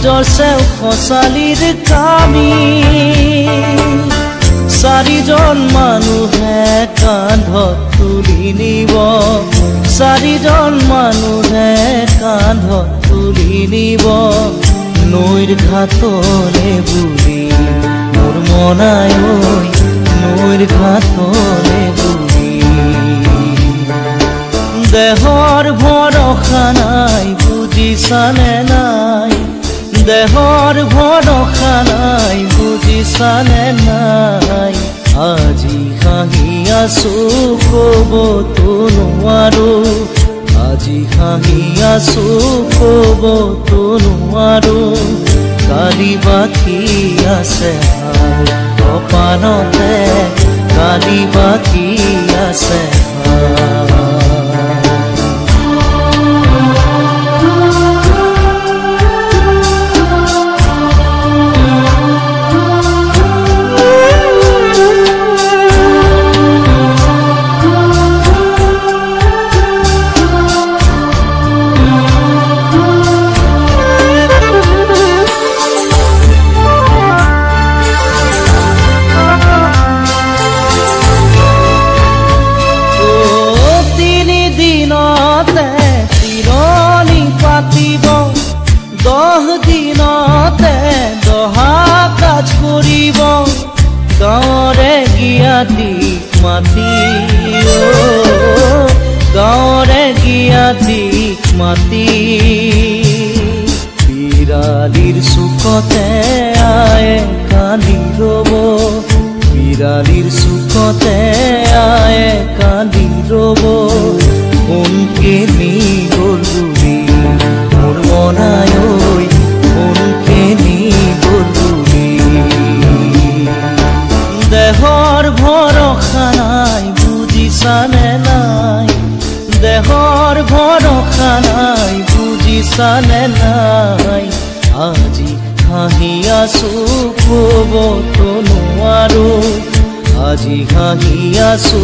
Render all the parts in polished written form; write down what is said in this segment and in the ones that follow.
জৰচেও খচালিৰ কামি চাৰিজন মানুহে কান্ধত তুলি নিব চাৰিজন মানুহে কান্ধত তুলি নিব নৈৰ ঘাটলে বুলি মোৰ মনাই ঐ নৈৰ ঘাটলে বুলি দেহৰ ভৰসা নাই বুজিছানে নাই দেহৰ ভৰসা নাই বুজিছানে নাই আজি হাঁহি আছো ক'বতো নোৱাৰো আজি হাঁহি আছো ক'বতো নোৱাৰো কালি বাকী আছে কপালতে কালি বাকী আছে গাঁৱৰে জ্ঞাতিক মাতি গাঁৱৰে জ্ঞাতিক মাতি বিৰালিৰ চুকতে আয়ে কালি ৰব বিৰালিৰ চুকতে আয়ে কালি ৰব কোনকে নি গ'ল বুলি মোৰ মনাই ঐ কোনকে নি গ'ল বুলি দেহৰ ভৰসা নাই বুজিছানে নাই দেহৰ ভৰসা নাই বুজিছানে নাই আজি হাঁহি আছো ক'বতো নোৱাৰো আজি হাঁহি আছো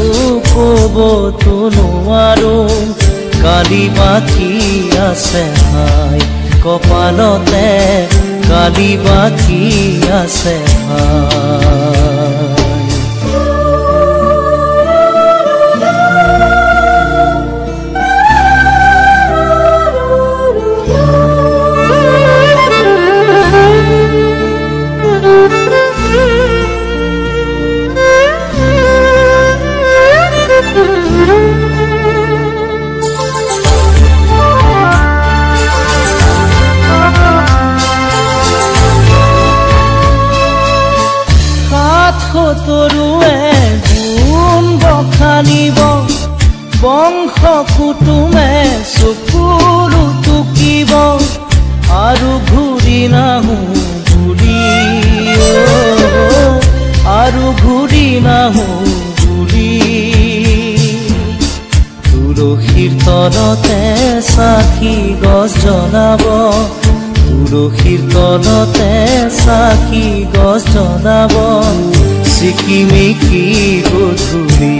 ক'বতো নোৱাৰো কালি বাকী আছে হাই কপালতে কালি বাকী আছে হাই তৰুৱে গুণ বখানিব বংশ কুটুমে চকুৰু টুকিব আৰু ঘূৰি নাহো বুলি আৰু ঘূৰি নাহো বুলি তুলসীৰ তলতে চাকি গছ জ্বলাব তুলসীৰ তলতে চাকি গছ জ্বলাব চিকিমিকি গধূলি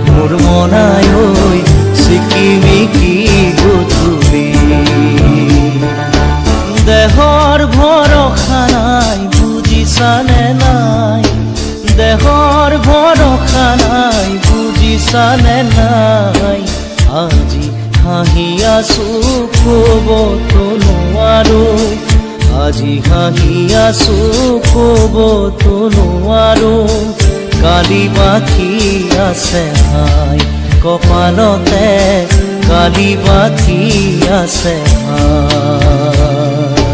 মোৰ মনাই ঐ চিকিমিকি গধূলি দেহৰ ভৰসা নাই বুজিছানে নাই দেহৰ ভৰসা নাই বুজিছানে নাই আজি হাঁহি আছো ক'বতো নোৱাৰো আজি হাঁহি আছো ক'বতো নোৱাৰো কালি বাকী আছে হাই কপালতে কালি বাকী আছে হাই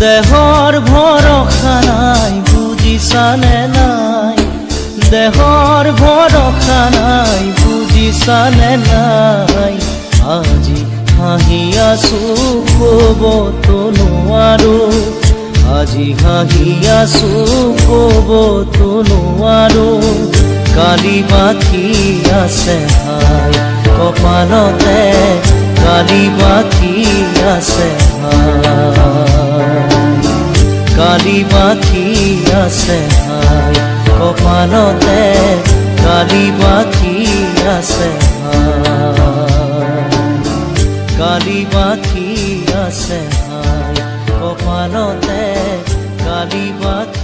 দেহৰ ভৰসা নাই বুজিছানে নাই দেহৰ ভৰসা নাই বুজিছানে নাই আজি হাঁহি আছো ক'বতো নোৱাৰো আজি হাঁহি আছো ক'বতো নোৱাৰো কালি বাকী আছে হাই কপালতে কালি বাকী আছে হাই কালি বাকী আছে হাই কপালতে কালি বাকী আছে কালি বাকী আছে হাই কপালতে কালি বাকি